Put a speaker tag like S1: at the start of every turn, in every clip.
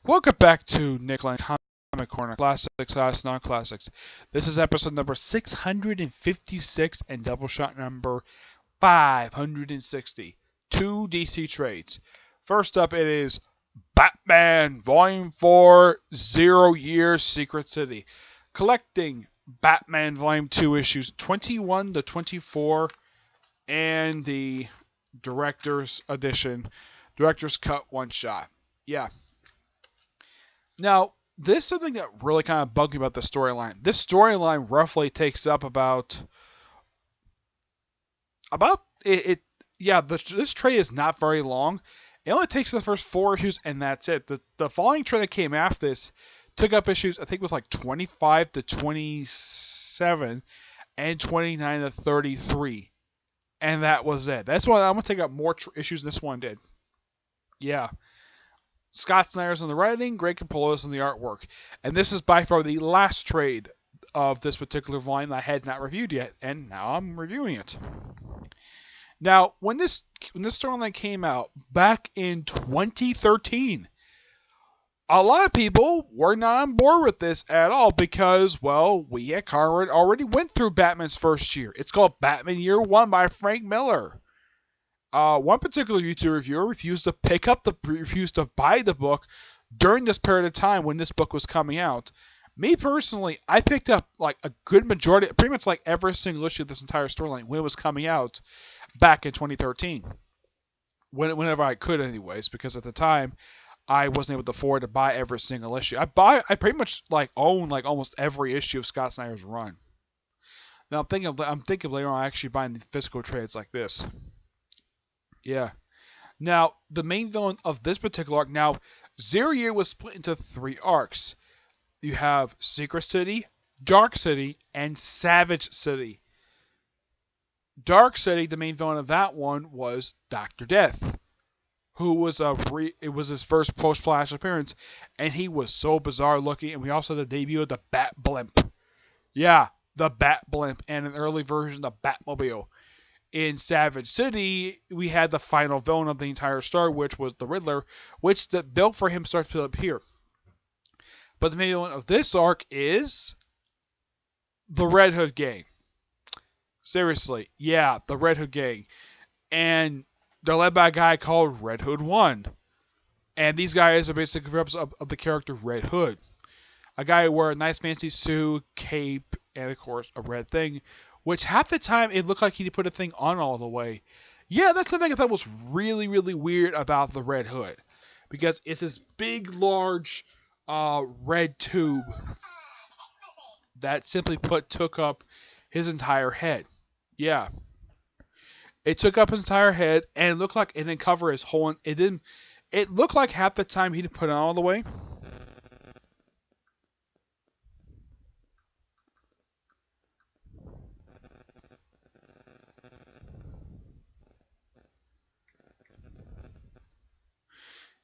S1: Welcome back to Nick Lenz Comic Corner, Classics, Non-Classics. This is episode number 656 and Doubleshot number 560. Two DC trades. First up, it is Batman Volume 4, 0 Year Secret City. Collecting Batman Volume 2 issues 21 to 24 and the Director's Edition, Director's Cut one-shot. Yeah. Now, this is something that really kind of bugged me about the storyline. This storyline roughly takes up about it. Yeah, this trade is not very long. It only takes the first 4 issues, and that's it. The following trade that came after this took up issues, I think it was like 25 to 27 and 29 to 33, and that was it. That's why I'm gonna take up more issues than this one did. Yeah. Scott Snyder's on the writing, Greg Capullo's on the artwork. And this is by far the last trade of this particular volume that I had not reviewed yet, and now I'm reviewing it. Now, when this storyline came out back in 2013, a lot of people were not on board with this at all because, well, we at Conrad already went through Batman's first year. It's called Batman Year 1 by Frank Miller. One particular YouTube reviewer refused to buy the book during this period of time when this book was coming out. Me personally, I picked up like a good majority, pretty much like every single issue of this entire storyline when it was coming out back in 2013. Whenever I could, anyways, because at the time I wasn't able to afford to buy every single issue. I pretty much like own like almost every issue of Scott Snyder's run. Now I'm thinking later on actually buying the physical trades like this. Yeah. Now, the main villain of this particular arc, now, Zero Year was split into 3 arcs. You have Secret City, Dark City, and Savage City. Dark City, the main villain of that one was Dr. Death, who was it was his first post-Flash appearance, and he was so bizarre looking, and we also had the debut of the Bat Blimp. Yeah, the Bat Blimp, and an early version of the Batmobile. In Savage City, we had the final villain of the entire story, which was the Riddler, which the build for him starts to appear. But the main villain of this arc is the Red Hood Gang. Seriously, yeah, the Red Hood Gang. And they're led by a guy called Red Hood 1. And these guys are basically representatives of the character Red Hood. A guy who wore a nice fancy suit, cape, and of course a red thing, which half the time it looked like he put a thing on all the way. Yeah, that's something I thought was really, really weird about the Red Hood. Because it's this big, large red tube that simply put took up his entire head. Yeah. It took up his entire head and it looked like it didn't cover his whole... It looked like half the time he didn't put it on all the way.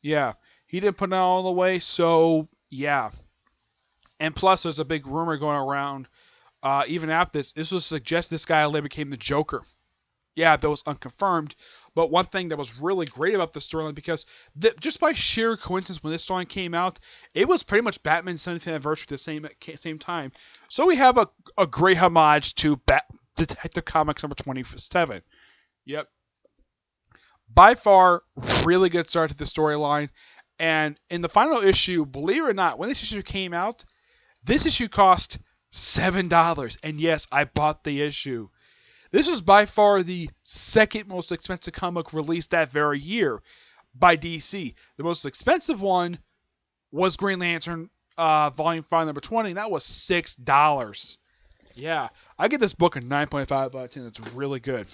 S1: Yeah, he didn't put it all the way, so yeah. And plus, there's a big rumor going around, even after this was suggest this guy later became the Joker. Yeah, that was unconfirmed, but one thing that was really great about this storyline, because just by sheer coincidence, when this storyline came out, it was pretty much Batman's 70th anniversary at the same time. So we have a great homage to Detective Comics number 27. Yep. By far, really good start to the storyline. And in the final issue, believe it or not, when this issue came out, this issue cost $7. And yes, I bought the issue. This was by far the second most expensive comic released that very year by DC. The most expensive one was Green Lantern Volume 5, number 20. And that was $6. Yeah, I get this book a 9.5 out of 10. It's really good.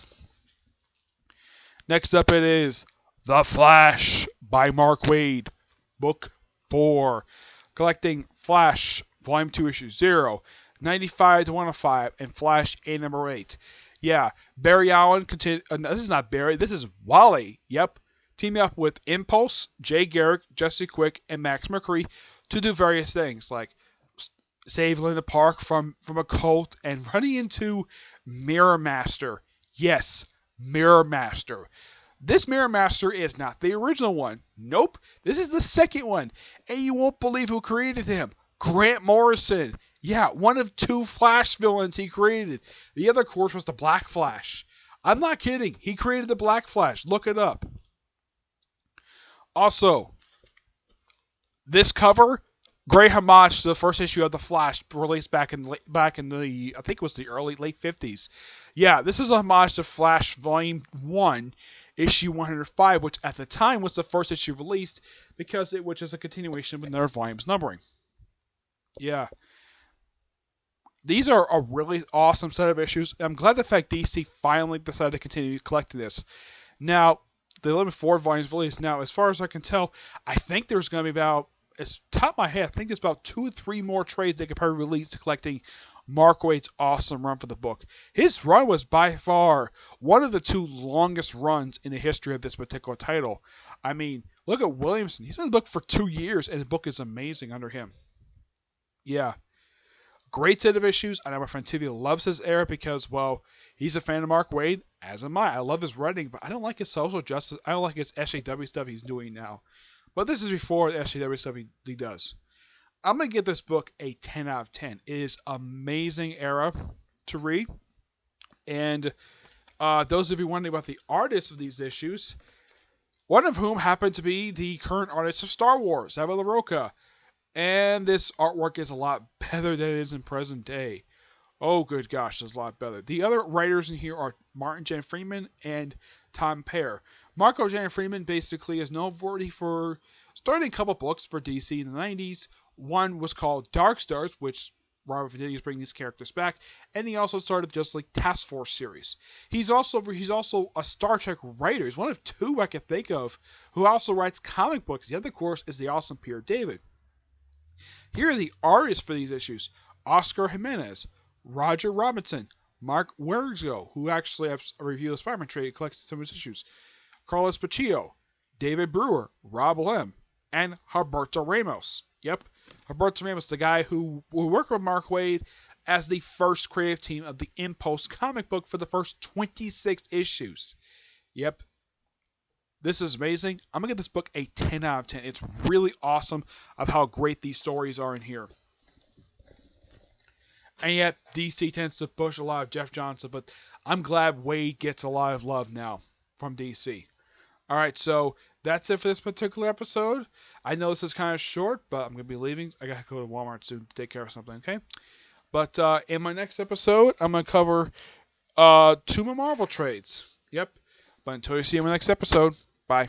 S1: Next up it is The Flash by Mark Waid, Book 4. Collecting Flash, Volume 2, Issue 0, 95 to 105, and Flash A number 8. Yeah, Barry Allen, this is not Barry, this is Wally, yep. Teaming up with Impulse, Jay Garrick, Jesse Quick, and Max Mercury to do various things, like save Linda Park from a cult and running into Mirror Master. Yes, Mirror Master. This Mirror Master is not the original one. Nope, this is the second one. And you won't believe who created him. Grant Morrison. Yeah, one of 2 Flash villains he created. The other, of course, was the Black Flash. I'm not kidding. He created the Black Flash. Look it up. Also, this cover, great homage to the first issue of the Flash, released back in the I think it was the late 50s. Yeah, this is a homage to Flash Volume 1, issue 105, which at the time was the first issue released because it was just a continuation with their volumes numbering. Yeah. These are a really awesome set of issues. I'm glad the fact DC finally decided to continue collecting this. Now, the 11 volumes released. Now, as far as I can tell, I think there's going to be about, as top of my head, I think there's about 2 or 3 more trades they could probably release to collecting Mark Waid's awesome run for the book. His run was by far one of the 2 longest runs in the history of this particular title. I mean, look at Williamson. He's been in the book for 2 years, and the book is amazing under him. Yeah. Great set of issues. I know my friend Tivia loves his era because, well, he's a fan of Mark Waid, as am I. I love his writing, but I don't like his social justice. I don't like his SJW stuff he's doing now. But this is before the SJW stuff he does. I'm going to give this book a 10 out of 10. It is amazing era to read. And those of you wondering about the artists of these issues, one of whom happened to be the current artist of Star Wars, Ava LaRocca. And this artwork is a lot better than it is in present day. Oh, good gosh, it's a lot better. The other writers in here are Martin Jan Freeman and Tom Pear. Marco Jan Freeman basically is known for starting a couple books for DC in the 90s. One was called Dark Stars, which Robert Venditti is bringing these characters back, and he also started just like Task Force series. He's also a Star Trek writer. He's one of 2 I can think of who also writes comic books. The other, of course, is the awesome Pierre David. Here are the artists for these issues: Oscar Jimenez, Roger Robinson, Mark Werzo, who actually has a review of Spider-Man trade collects some of his issues, Carlos Paccio, David Brewer, Rob Lem, and Humberto Ramos. Yep, Humberto Ramos, the guy who worked with Mark Waid as the first creative team of the Impulse comic book for the first 26 issues. Yep. This is amazing. I'm going to give this book a 10 out of 10. It's really awesome of how great these stories are in here. And yet, DC tends to push a lot of Jeff Johnson, but I'm glad Waid gets a lot of love now from DC. Alright, so that's it for this particular episode. I know this is kind of short, but I'm going to be leaving. I got to go to Walmart soon to take care of something, okay? But in my next episode, I'm going to cover 2 more Marvel trades. Yep. But until you see you in my next episode, bye.